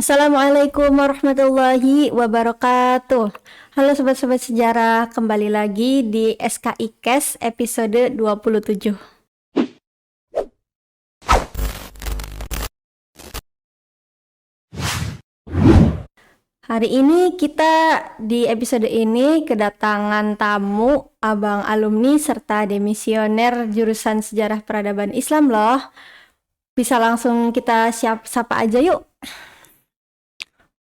Assalamualaikum warahmatullahi wabarakatuh. Halo sobat-sobat sejarah, kembali lagi di SKI Cash episode 27. Hari ini di episode ini kedatangan tamu abang alumni serta demisioner jurusan Sejarah Peradaban Islam loh. Bisa langsung kita sapa aja yuk.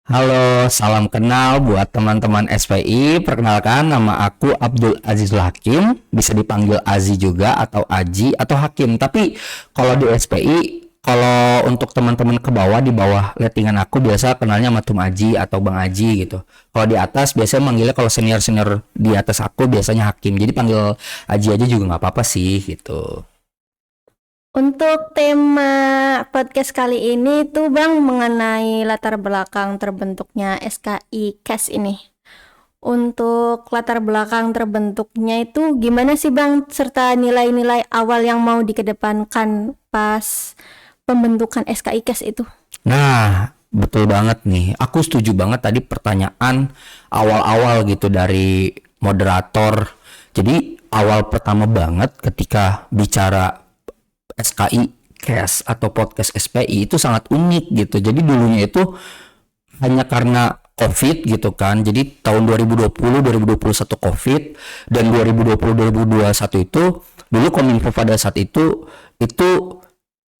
Halo, salam kenal buat teman-teman SPI. Perkenalkan, nama aku Abdul Aziz Hakim, bisa dipanggil Azi juga atau Aji atau Hakim. Tapi kalau di SPI, kalau untuk teman-teman ke bawah, di bawah lettingan aku biasa kenalnya sama Tum Aji atau Bang Aji gitu. Kalau di atas biasanya manggilnya, kalau senior-senior di atas aku biasanya Hakim. Jadi panggil Aji aja juga nggak apa-apa sih gitu. Untuk tema podcast kali ini tuh Bang mengenai latar belakang terbentuknya SKI Cash ini. Untuk latar belakang terbentuknya itu gimana sih Bang, serta nilai-nilai awal yang mau dikedepankan pas pembentukan SKI Cash itu? Nah, betul banget nih. Aku setuju banget tadi pertanyaan awal-awal gitu dari moderator. Jadi awal pertama banget ketika bicara SKI Cash atau podcast SPI itu sangat unik gitu. Jadi dulunya itu hanya karena COVID gitu kan. Jadi tahun 2020, 2021 COVID dan 2020, 2021 itu dulu Kominfo pada saat itu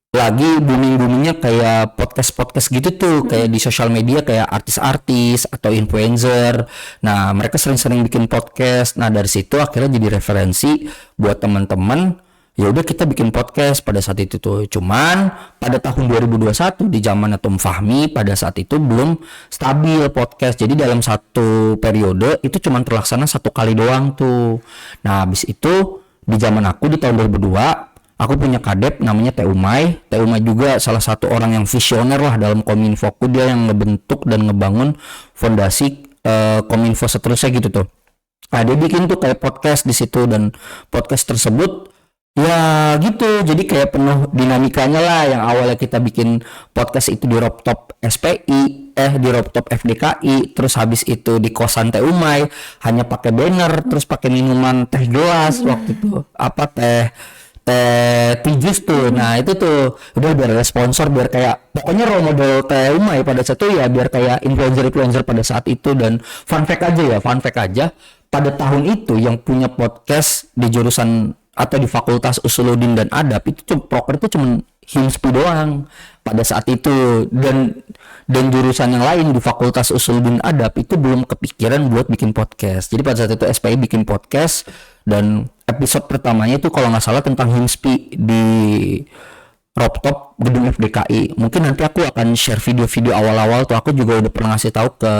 lagi booming-boomingnya kayak podcast-podcast gitu tuh, kayak di sosial media kayak artis-artis atau influencer. Nah, mereka sering-sering bikin podcast. Nah, dari situ akhirnya jadi referensi buat teman-teman. Ya udah kita bikin podcast pada saat itu tuh. Cuman pada tahun 2021 di zaman Tum Fahmi pada saat itu belum stabil podcast. Jadi dalam satu periode itu cuma terlaksana satu kali doang tuh. Nah, habis itu di zaman aku di tahun 2002 aku punya kadep namanya Teh Umay. Teh Umay juga salah satu orang yang visioner lah dalam Kominfoku. Dia yang ngebentuk dan ngebangun fondasi Kominfo seterusnya gitu tuh. Nah, dia bikin tuh kayak podcast di situ, dan podcast tersebut ya gitu, jadi kayak penuh dinamikanya lah. Yang awalnya kita bikin podcast itu di rooftop SPI, di rooftop FDKI, terus habis itu di kosan Teh Umay, hanya pakai banner, terus pakai minuman teh gelas waktu itu, apa teh Tijus tuh. Nah itu tuh udah biar ada sponsor, biar kayak pokoknya role model Teh Umay pada saat itu ya, biar kayak influencer pada saat itu. Dan fun fact aja, pada tahun itu yang punya podcast di jurusan atau di Fakultas Usuluddin dan Adab itu proker itu cuma Himspi doang pada saat itu, dan jurusan yang lain di Fakultas Usuluddin Adab itu belum kepikiran buat bikin podcast. Jadi pada saat itu SPI bikin podcast, dan episode pertamanya itu kalau nggak salah tentang Himspi di rooftop gedung FDKI. Mungkin nanti aku akan share video-video awal-awal tuh. Aku juga udah pernah ngasih tahu ke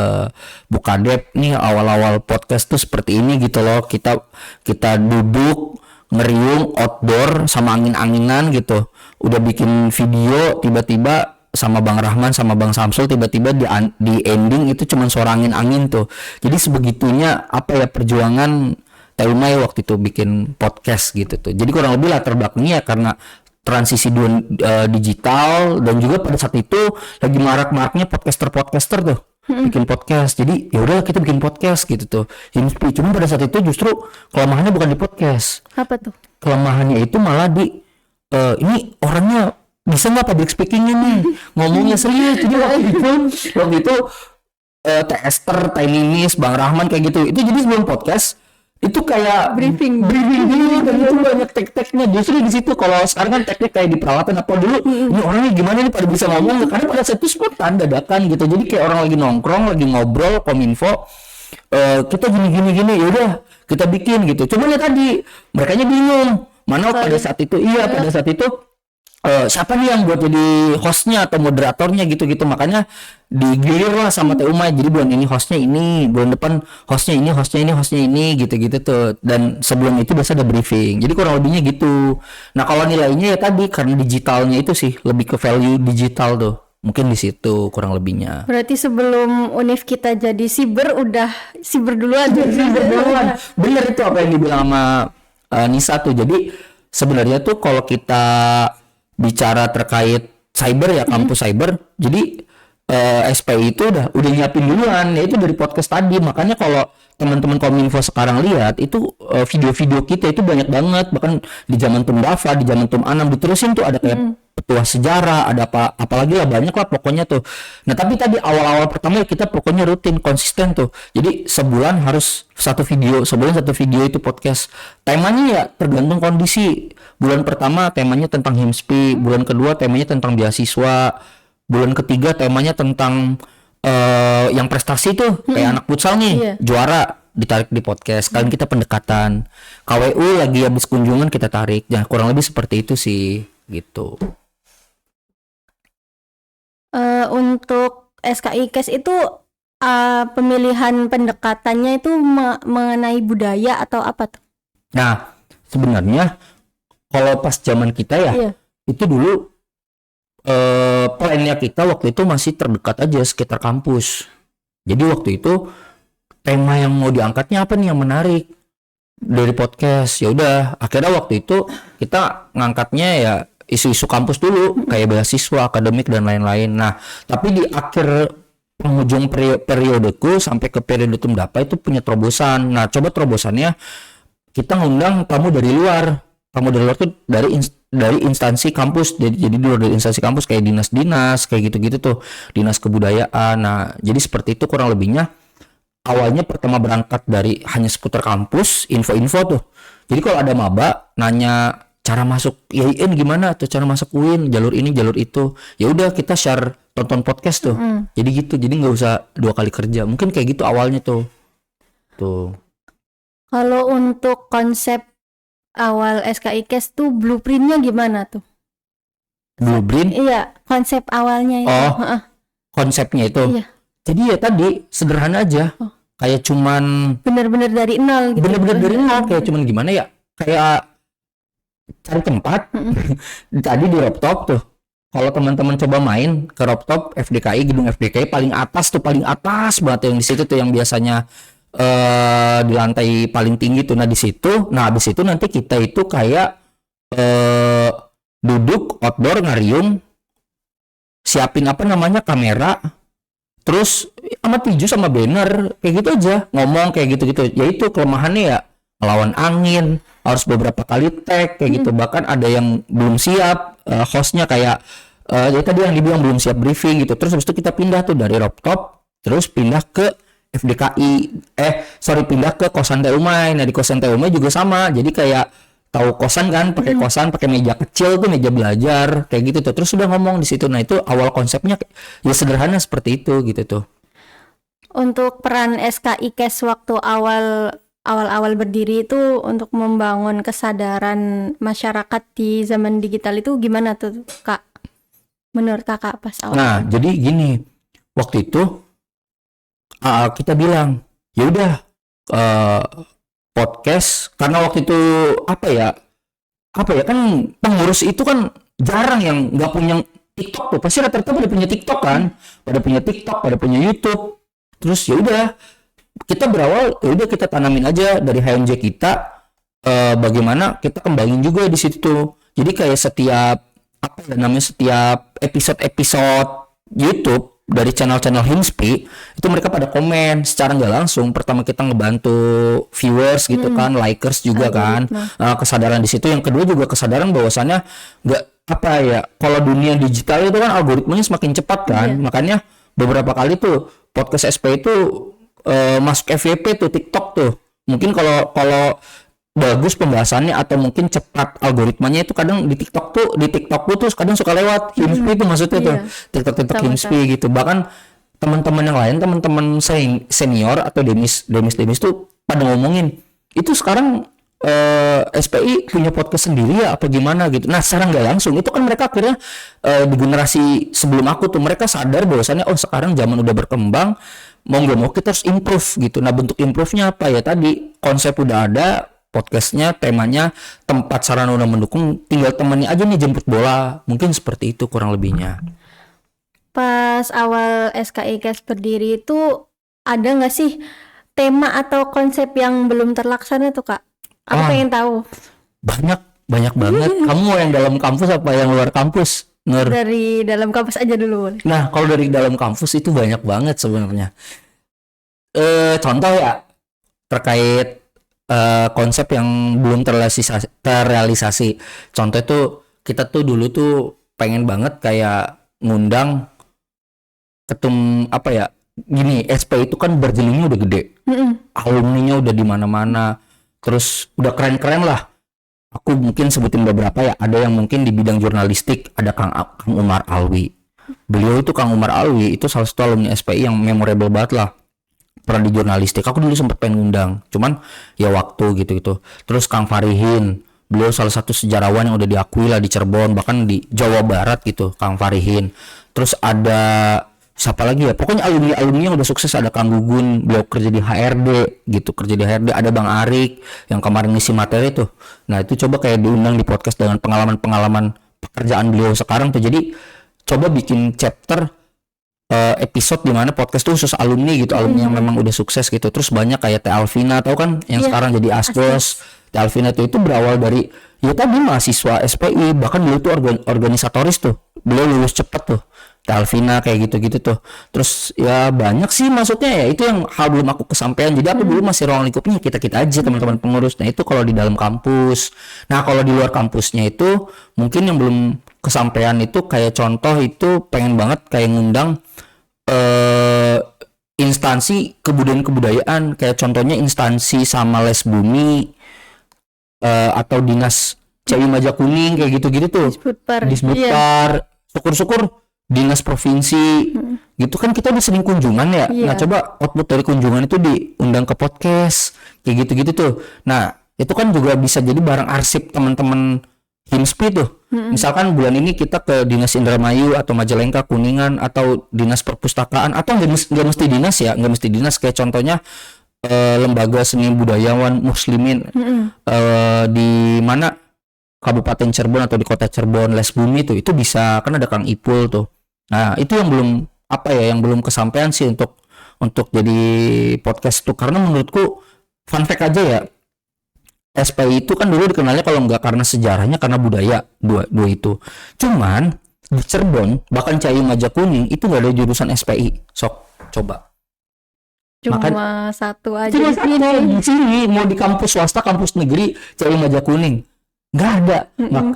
Bukadep nih, awal-awal podcast tuh seperti ini gitu loh. Kita duduk ngeriung outdoor sama angin-anginan gitu. Udah bikin video, tiba-tiba sama Bang Rahman sama Bang Samsul tiba-tiba di ending itu cuman suara angin-angin tuh. Jadi sebegitunya apa ya perjuangan Teh Umay waktu itu bikin podcast gitu tuh. Jadi kurang lebih latar belakangnya karena transisi digital, dan juga pada saat itu lagi marak-maraknya podcaster tuh bikin podcast. Jadi ya udah kita bikin podcast gitu tuh. Cuma pada saat itu justru kelemahannya bukan di podcast. Apa tuh? Kelemahannya itu malah di ini orangnya bisa nggak public speakingnya nih, ngomongnya serius. Jadi waktu itu Teh Esther, Teh Ninis, Bang Rahman kayak gitu. Itu jadi sebelum podcast itu kayak Briefing dulu, dan itu banyak tek-teknya. Justru di situ, kalau sekarang kan teknik kayak di perawatan apa dulu, ini orangnya gimana nih pada bisa ngomong, karena pada saat itu spontan dadakan gitu. Jadi kayak orang lagi nongkrong, lagi ngobrol Kominfo, kita gini yaudah kita bikin gitu. Cuman ya tadi merekanya bingung mana pada saat itu pada saat itu siapa nih yang buat jadi hostnya atau moderatornya gitu-gitu. Makanya digilir lah sama Teh Umay. Jadi bulan ini hostnya ini, bulan depan hostnya ini gitu-gitu tuh. Dan sebelum itu biasa ada briefing. Jadi kurang lebihnya gitu. Nah kalau nilainya ya tadi karena digitalnya itu sih lebih ke value digital tuh. Mungkin di situ kurang lebihnya. Berarti sebelum univ kita jadi siber, udah siber duluan. Bener itu apa yang dibilang sama Nisa tuh. Jadi sebenarnya tuh kalau kita bicara terkait cyber ya, kampus cyber, jadi SPI itu udah nyiapin duluan, yaitu dari podcast tadi. Makanya kalau teman-teman Kominfo sekarang lihat itu video-video kita itu banyak banget, bahkan di zaman Tum Dafa, di zaman Tum Anam diterusin tuh ada kayak petuah sejarah, ada apalagi lah, banyak lah pokoknya tuh. Nah tapi tadi awal-awal pertama ya kita pokoknya rutin konsisten tuh, jadi sebulan harus satu video, sebulan satu video itu podcast. Temanya ya tergantung kondisi. Bulan pertama temanya tentang HIMSPI, bulan kedua temanya tentang beasiswa, bulan ketiga temanya tentang yang prestasi tuh kayak anak futsal nih juara ditarik di podcast. Kalian kita pendekatan KWU lagi habis kunjungan kita tarik. Nah kurang lebih seperti itu sih gitu. Untuk SKI Kes itu pemilihan pendekatannya itu mengenai budaya atau apa tuh? Nah sebenarnya kalau pas zaman kita ya itu dulu plannya kita waktu itu masih terdekat aja sekitar kampus. Jadi waktu itu tema yang mau diangkatnya apa nih yang menarik dari podcast. Ya udah, akhirnya waktu itu kita ngangkatnya ya isu-isu kampus dulu, kayak beasiswa, akademik dan lain-lain. Nah, tapi di akhir penghujung periodeku sampai ke periode Tum Dafa itu punya terobosan. Nah, coba terobosannya kita ngundang tamu dari luar. Tamu dari luar tuh dari instansi kampus, jadi dari instansi kampus kayak dinas-dinas kayak gitu-gitu tuh, dinas kebudayaan. Nah jadi seperti itu kurang lebihnya. Awalnya pertama berangkat dari hanya seputar kampus, info-info tuh. Jadi kalau ada maba nanya cara masuk IAIN gimana atau cara masuk UIN, jalur ini jalur itu, ya udah kita share, tonton podcast tuh. Jadi gitu, jadi nggak usah 2 kali kerja. Mungkin kayak gitu awalnya tuh. Kalau untuk konsep awal SKI Kes tuh blueprintnya gimana tuh? Blueprint? Iya, konsep awalnya itu. Konsepnya itu. Iya. Jadi ya tadi sederhana aja. Kayak cuman bener-bener dari nol gitu. Bener-bener dari nol, kayak cuman gimana ya? Kayak cari tempat. Tadi di rooftop tuh. Kalau teman-teman coba main ke rooftop FDKI, gedung FDKI paling atas banget yang di situ tuh yang biasanya di lantai paling tinggi tuh. Nah di situ, habis itu nanti kita itu kayak duduk outdoor ngariung, siapin apa namanya kamera, terus sama tisu sama banner kayak gitu aja, ngomong kayak gitu-gitu. Ya itu kelemahannya ya melawan angin, harus beberapa kali tag kayak gitu. Bahkan ada yang belum siap, hostnya kayak ya tadi yang dibilang belum siap briefing gitu. Terus habis itu kita pindah tuh dari rooftop terus pindah ke FDKI, pindah ke kosan Teh Umay. Nah di kosan Teh Umay juga sama, jadi kayak tahu kosan kan, pakai kosan, pakai meja kecil tuh, meja belajar kayak gitu tuh. Terus udah ngomong di situ. Nah itu awal konsepnya ya sederhana seperti itu gitu tuh. Untuk peran SKI Kes waktu awal berdiri itu untuk membangun kesadaran masyarakat di zaman digital itu gimana tuh Kak? Menurut Kakak pas awal? Nah jadi gini, waktu itu kita bilang ya udah podcast, karena waktu itu apa ya kan pengurus itu kan jarang yang nggak punya TikTok tuh. Pasti rata-rata pada punya TikTok kan, pada punya TikTok, pada punya YouTube. Terus ya udah kita berawal, ya udah kita tanamin aja dari HMJ kita, bagaimana kita kembangin juga di situ tuh. Jadi kayak setiap episode YouTube dari channel-channel HIMSPI itu mereka pada komen secara nggak langsung. Pertama kita ngebantu viewers gitu kan, likers juga kan, kesadaran di situ. Yang kedua juga kesadaran bahwasannya nggak kalau dunia digital itu kan algoritmanya semakin cepat kan, makanya beberapa kali tuh podcast SP itu masuk FYP tuh TikTok tuh. Mungkin kalau bagus pembahasannya atau mungkin cepat algoritmanya itu kadang di TikTok tuh kadang suka lewat HIMSPI itu maksudnya tuh TikTok HIMSPI gitu. Bahkan teman-teman yang lain, teman-teman senior atau demis tuh pada ngomongin itu sekarang SPI punya podcast sendiri ya apa gimana gitu. Nah secara nggak langsung itu kan mereka akhirnya di generasi sebelum aku tuh mereka sadar bahwasannya sekarang zaman udah berkembang, mau nggak mau kita harus improve gitu. Nah bentuk improve-nya apa ya, tadi konsep udah ada, podcastnya, temanya, tempat sarana udah mendukung, tinggal temennya aja nih jemput bola. Mungkin seperti itu kurang lebihnya. Pas awal SKI Kes berdiri itu ada nggak sih tema atau konsep yang belum terlaksana tuh Kak? Aku pengen tahu. Banyak banget. Kamu mau yang dalam kampus apa yang luar kampus? Dari dalam kampus aja dulu boleh. Nah, kalau dari dalam kampus itu banyak banget sebenarnya. Contoh ya terkait konsep yang belum terrealisasi. Contoh itu kita tuh dulu tuh pengen banget kayak ngundang apa ya? Gini, SP itu kan berjelingnya udah gede. Alumninya udah di mana-mana. Terus udah keren-keren lah. Aku mungkin sebutin beberapa ya. Ada yang mungkin di bidang jurnalistik, ada Kang Umar Alwi. Beliau itu Kang Umar Alwi itu salah satu alumni SPI yang memorable banget lah. Pernah di jurnalistik. Aku dulu sempat pengen ngundang. Cuman ya waktu gitu-gitu. Terus Kang Farihin. Beliau salah satu sejarawan yang udah diakui lah di Cirebon, bahkan di Jawa Barat gitu, Kang Farihin. Terus ada siapa lagi ya, pokoknya alumni yang udah sukses. Ada Kang Gugun, beliau kerja di HRD gitu, kerja di HRD. Ada Bang Arik yang kemarin ngisi materi tuh. Nah itu coba kayak diundang di podcast dengan pengalaman pekerjaan beliau sekarang tuh. Jadi coba bikin chapter episode di mana podcast tuh khusus alumni gitu, alumni yang memang udah sukses gitu. Terus banyak kayak Teh Alvina, tahu kan yang sekarang jadi Asdos. Teh Alvina tuh itu berawal dari ya tadi mahasiswa SPI, bahkan beliau tuh organisatoris tuh, beliau lulus cepet tuh. Teh Alvina kayak gitu-gitu tuh. Terus ya banyak sih, maksudnya ya itu yang hal belum aku kesampaian. Jadi aku dulu masih ruang lingkupnya kita aja teman-teman pengurus. Nah itu kalau di dalam kampus. Nah kalau di luar kampusnya itu mungkin yang belum kesampaian itu kayak contoh itu pengen banget kayak ngundang instansi kebudayaan kayak contohnya instansi sama Les Bumi atau dinas CI Majakuning kayak gitu-gitu tuh. Disbudpar. Syukur-syukur dinas provinsi gitu kan kita udah sering kunjungan ya. Nah coba output dari kunjungan itu diundang ke podcast kayak gitu-gitu tuh. Nah itu kan juga bisa jadi barang arsip teman-teman Himspi tuh. Misalkan bulan ini kita ke Dinas Indramayu atau Majalengka, Kuningan atau Dinas Perpustakaan atau nggak mesti dinas ya, nggak mesti dinas kayak contohnya lembaga seni budayawan muslimin di mana Kabupaten Cirebon atau di Kota Cirebon, Les Bumi tuh itu bisa, kan ada Kang Ipul tuh. Nah itu yang belum yang belum kesampaian sih untuk jadi podcast tuh, karena menurutku fun fact aja ya. SPI itu kan dulu dikenalnya kalau nggak karena sejarahnya, karena budaya, dua itu. Cuman di Cirebon bahkan CI Majakuning itu nggak ada jurusan SPI. Sok coba. Cuma satu aja Cuma di sini. Mau di kampus swasta, kampus negeri, CI Majakuning nggak ada.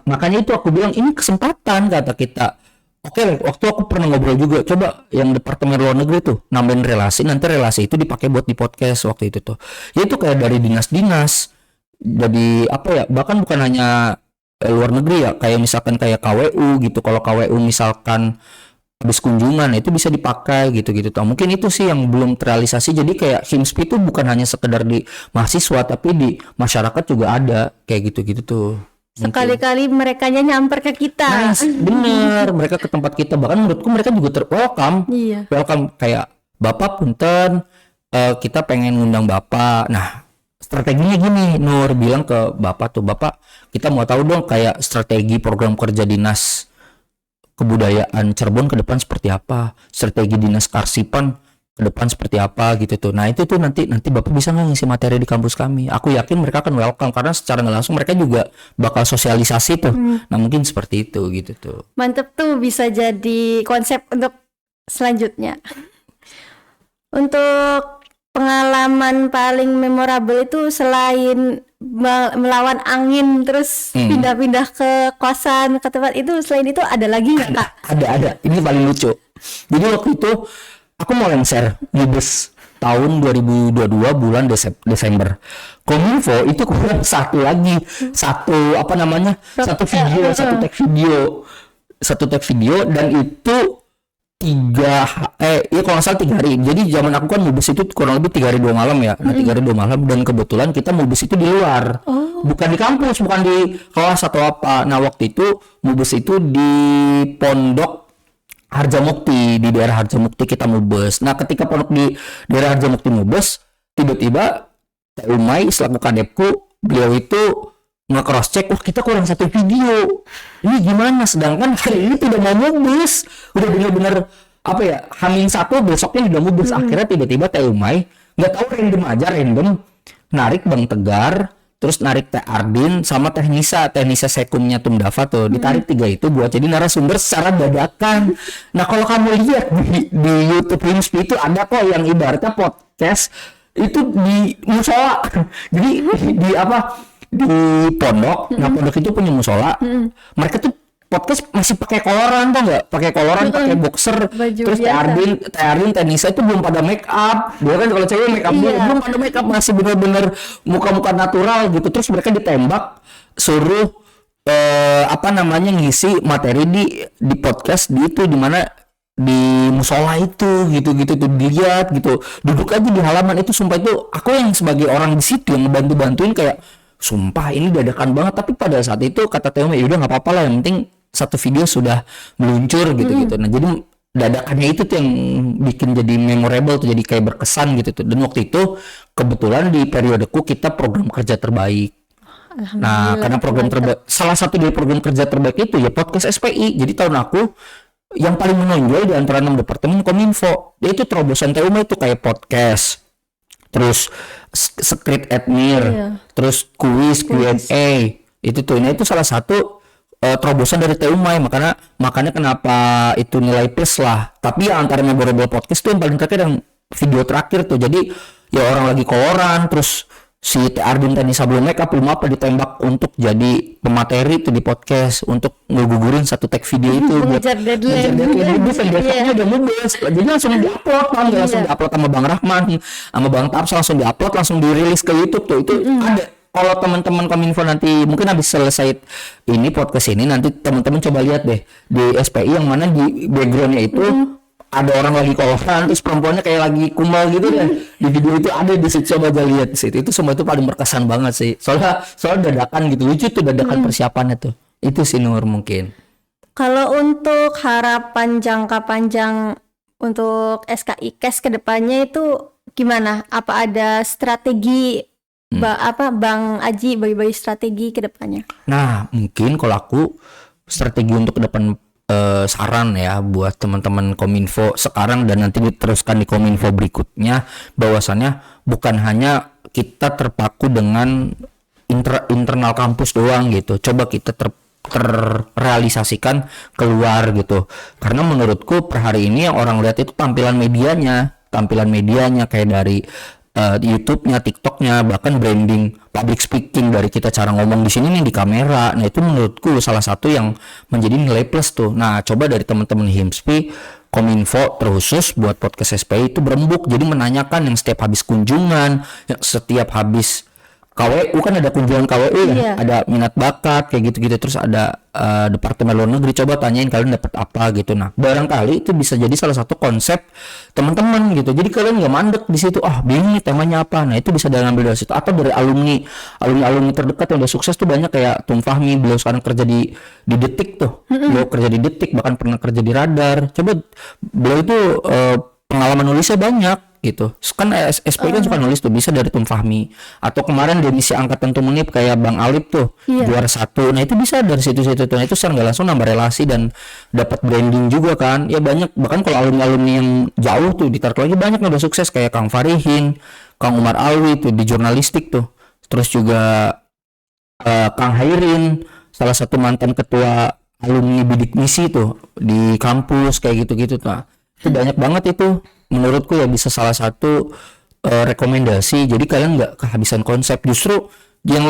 Makanya itu aku bilang ini kesempatan kata kita. Oke, waktu aku pernah ngobrol juga, coba yang departemen luar negeri tuh nambahin relasi, nanti relasi itu dipakai buat di podcast waktu itu tuh. Ya itu kayak dari dinas-dinas. Jadi bahkan bukan hanya luar negeri ya, kayak misalkan kayak KWU gitu. Kalau KWU misalkan habis kunjungan itu bisa dipakai gitu-gitu tuh. Mungkin itu sih yang belum terrealisasi. Jadi kayak Himspi itu bukan hanya sekedar di mahasiswa, tapi di masyarakat juga ada kayak gitu-gitu tuh. Sekali-kali mereka nyamper ke kita. Nice, bener, mereka ke tempat kita. Bahkan menurutku mereka juga welcome. Welcome kayak Bapak punten, kita pengen ngundang Bapak. Nah strateginya gini, Nur bilang ke Bapak tuh, Bapak kita mau tahu dong kayak strategi program kerja dinas kebudayaan Cirebon ke depan seperti apa, strategi dinas kearsipan ke depan seperti apa gitu tuh. Nah itu tuh nanti Bapak bisa nggak ngisi materi di kampus kami. Aku yakin mereka akan welcome karena secara nggak langsung mereka juga bakal sosialisasi tuh. Nah mungkin seperti itu gitu tuh. Mantep tuh, bisa jadi konsep untuk selanjutnya. Untuk pengalaman paling memorable itu selain melawan angin terus pindah-pindah ke kosan, ke tempat itu, selain itu ada lagi nggak Kak? Ada. Ini paling lucu. Jadi waktu itu aku mau lengser Mubes tahun 2022 bulan Desember. Kominfo itu kurang satu tag video dan itu kalau nggak salah 3 hari. Jadi zaman aku kan Mubes itu kurang lebih 3 hari 2 malam ya. Nah 3 hari 2 malam, dan kebetulan kita Mubes itu di luar, bukan di kampus, bukan di kelas atau apa. Nah waktu itu Mubes itu di Pondok Harjamukti, di daerah Harjamukti kita Mubes. Nah ketika pondok di daerah Harjamukti Mubes, tiba-tiba Teh Umay selaku kadepku, beliau itu nge-cross check, wah kita kurang satu video, ini gimana, sedangkan hari ini tidak mau Mubes, udah bener-bener Hamin 1 besoknya udah Mubes. Akhirnya tiba-tiba Teh Umay nggak tahu random narik Bang Tegar, terus narik Teh Ardin sama Teh Nisa Sekumnya Tum Dava tuh, ditarik tiga itu buat jadi narasumber secara dadakan. Nah kalau kamu lihat di YouTube Himspi itu ada kok yang ibaratnya podcast itu di musola. Jadi di apa, di pondok. Nah pondok itu punya musola. Mereka tuh podcast masih pakai koloran, tau nggak? Pakai koloran, pakai boxer. Baju Terus biasa. Teh Ardin, Teh Nisa itu belum pada make up. Dia kan kalau cewek make up dulu, Iya. belum pada make up, masih bener-bener muka-muka natural gitu. Terus mereka ditembak, suruh apa namanya, ngisi materi di podcast di itu, di mana di musola itu gitu-gitu tuh, dilihat gitu, duduk aja di halaman itu. Sumpah itu aku yang sebagai orang di situ yang ngebantu-bantuin kayak sumpah ini dadakan banget. Tapi pada saat itu kata Theo, ya udah nggak apa-apa lah, yang penting satu video sudah meluncur gitu-gitu. Nah jadi dadakannya itu tuh yang bikin jadi memorable tuh, jadi kayak berkesan gitu tuh. Dan waktu itu kebetulan di periodeku kita program kerja terbaik. Nah, karena program terbaik, salah satu dari program kerja terbaik itu ya podcast SPI. Jadi tahun aku yang paling menonjol di antara 6 departemen Kominfo. Dia itu terobosan TUMA itu kayak podcast, terus script admir, terus kuis Q&A. Itu tuh, nah itu salah satu terobosan dari TUMA, makanya kenapa itu nilai plus lah. Tapi ya antara memorable podcast tuh yang paling terakhir yang video terakhir tuh. Jadi ya orang lagi koloran, terus si Teh Ardin tadi sebelum make up belum apa ditembak untuk jadi pemateri itu di podcast untuk ngegugurin satu tag video itu buat Mengejar deadline. besoknya udah ludes, jadi langsung diupload kan, langsung diupload sama Bang Rahman sama Bang Taps, langsung diupload, langsung dirilis ke YouTube tuh. Itu ada. Kalau teman-teman Kominfo nanti mungkin habis selesai ini podcast ini, nanti teman-teman coba lihat deh di SPI yang mana di backgroundnya itu ada orang lagi koloran, terus perempuannya kayak lagi kumal gitu deh. Di video itu ada di situ, coba aja lihat di situ. Itu semua itu paling berkesan banget sih. Soalnya dadakan gitu, lucu tuh dadakan persiapannya tuh. Itu sih Nur mungkin. Kalau untuk harapan jangka panjang untuk SKI Cash ke depannya itu gimana? Apa ada strategi Bang Aji bagi-bagi strategi ke depannya? Nah, mungkin kalau aku strategi untuk ke depan, saran ya buat teman-teman Kominfo sekarang dan nanti diteruskan di Kominfo berikutnya, bahwasannya bukan hanya kita terpaku dengan internal kampus doang gitu. Coba kita terrealisasikan keluar gitu. Karena menurutku per hari ini yang orang lihat itu tampilan medianya kayak dari YouTube-nya, TikTok-nya, bahkan branding, public speaking dari kita, cara ngomong di sini nih di kamera. Nah, itu menurutku salah satu yang menjadi nilai plus tuh. Nah, coba dari teman-teman Himspi, Kominfo terkhusus buat podcast SPI itu berembuk. Jadi menanyakan yang setiap habis kunjungan, yang setiap habis KWU kan ada kunjungan KWU ya, Iya. ada minat bakat kayak gitu-gitu, terus ada Departemen Luar Negeri, coba tanyain kalian dapat apa gitu. Nah, barangkali itu bisa jadi salah satu konsep teman-teman gitu. Jadi kalian nggak mandek di situ, bingung nih temanya apa. Nah, itu bisa diambil dari situ atau dari alumni terdekat yang udah sukses tuh banyak, kayak Tum Fahmi, beliau sekarang kerja di Detik tuh. Beliau kerja di Detik, bahkan pernah kerja di Radar. Coba beliau itu pengalaman nulisnya banyak gitu. Kan SPI kan suka nulis tuh, bisa dari Tum Fahmi. Atau kemarin dia misi angkatan Tumunip kayak Bang Alip tuh, juara 1. Nah, itu bisa dari situ-situ tuh. Nah, itu secara nggak langsung nambah relasi dan dapat branding juga kan. Ya banyak, bahkan kalau alumni yang jauh tuh ditarik lagi banyak yang udah sukses kayak Kang Farihin, Kang Umar Alwi tuh di jurnalistik tuh. Terus juga Kang Hairin, salah satu mantan ketua alumni bidik misi tuh di kampus kayak gitu-gitu tuh. Nah, itu banyak banget itu. Menurutku ya bisa salah satu rekomendasi. Jadi kalian nggak kehabisan konsep. Justru yang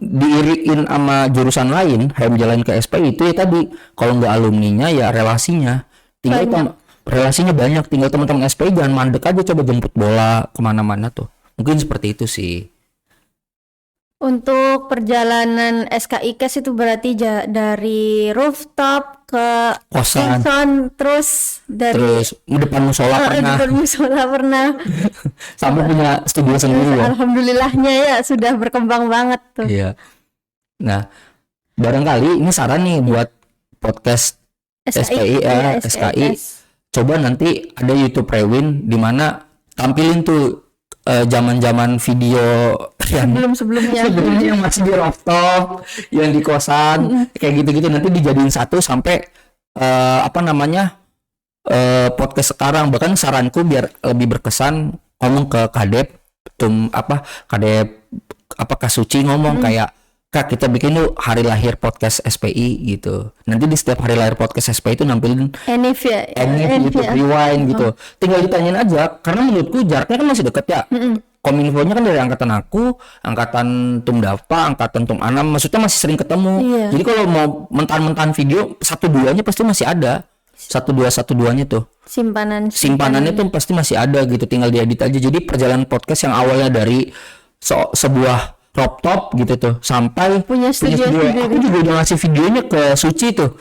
diiriin sama jurusan lain yang jalan ke SPI itu ya tadi, kalau nggak alumninya ya relasinya. Relasinya banyak. Tinggal teman-teman SPI jangan mandek aja, coba jemput bola kemana-mana tuh. Mungkin seperti itu sih. Untuk perjalanan SKI Cash itu berarti dari rooftop ke Kosan, terus dari terus depan musola pernah, depan musola pernah. sampai punya studio sendiri ya. Alhamdulillahnya ya sudah berkembang banget tuh. Iya. Nah, barangkali ini saran nih buat podcast SPI ya, SKI. Coba nanti ada YouTube Rewin di mana tampilin tuh zaman-zaman video yang Sebelumnya yang masih di rooftop, yang di kosan, kayak gitu-gitu, nanti dijadiin satu sampai podcast sekarang. Bahkan saranku biar lebih berkesan, ngomong ke Kadep Kak Suci ngomong kayak, Kak, kita bikin yuk hari lahir podcast SPI gitu. Nanti di setiap hari lahir podcast SPI itu nampilin Enif ya. Enif gitu, rewind gitu. Tinggal ditanyain aja, karena menurutku jaraknya kan masih deket ya. Kominfonya kan dari angkatan aku, angkatan Tum Dava, angkatan Tum Anam, maksudnya masih sering ketemu. Iya. Jadi kalau mau mentan-mentan video, 1-2-nya pasti masih ada. 1-2-1-2-nya tuh. Simpanannya tuh pasti masih ada gitu, tinggal diedit aja. Jadi perjalanan podcast yang awalnya dari sebuah crop top gitu tuh sampai Punya studio sendiri. Aku juga udah ngasih videonya ke Suci tuh.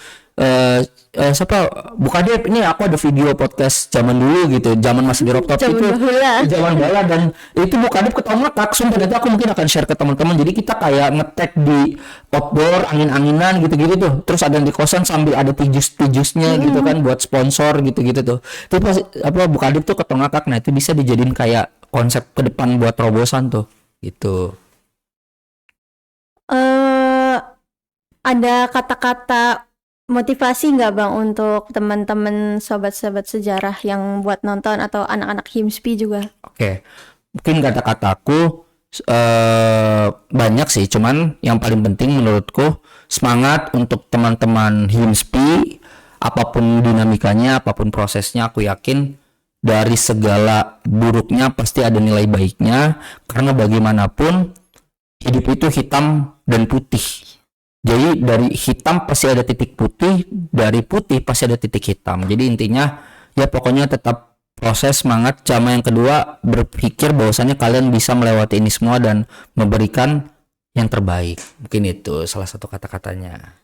Siapa buka deh, ini aku ada video podcast zaman dulu gitu, zaman masih di crop top Zaman itu bahula. zaman bala, dan itu buka deh ketemu Kak, sumpah nanti aku mungkin akan share ke teman-teman. Jadi kita kayak ngetek di outdoor, angin-anginan gitu-gitu tuh, terus ada di kosan sambil ada tijus-tijusnya gitu kan buat sponsor gitu-gitu tuh. Itu pas apa buka deh tuh ketemu Kak, nah itu bisa dijadiin kayak konsep ke depan buat terobosan tuh gitu. Ada kata-kata motivasi nggak Bang untuk teman-teman sobat-sobat sejarah yang buat nonton atau anak-anak HIMSPI juga? Oke, mungkin kata-kataku banyak sih, cuman yang paling penting menurutku semangat untuk teman-teman HIMSPI, apapun dinamikanya, apapun prosesnya, aku yakin dari segala buruknya pasti ada nilai baiknya, karena bagaimanapun hidup itu hitam dan putih. Jadi dari hitam pasti ada titik putih, dari putih pasti ada titik hitam. Jadi intinya ya pokoknya tetap proses, semangat, sama yang kedua berpikir bahwasannya kalian bisa melewati ini semua dan memberikan yang terbaik. Mungkin itu salah satu kata-katanya.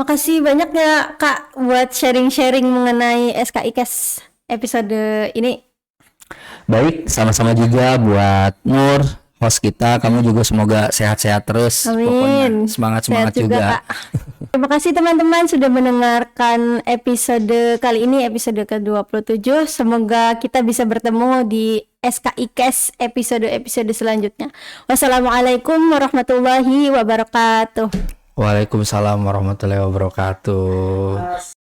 Makasih banyak ya Kak buat sharing-sharing mengenai SKIKes episode ini. Baik, sama-sama juga buat Nur, host kita. Kamu juga semoga sehat-sehat terus. Amin. Pokoknya semangat-semangat Sehat juga. Kak. Terima kasih teman-teman sudah mendengarkan episode kali ini, episode ke-27. Semoga kita bisa bertemu di SKIKes episode-episode selanjutnya. Wassalamualaikum warahmatullahi wabarakatuh. Waalaikumsalam warahmatullahi wabarakatuh.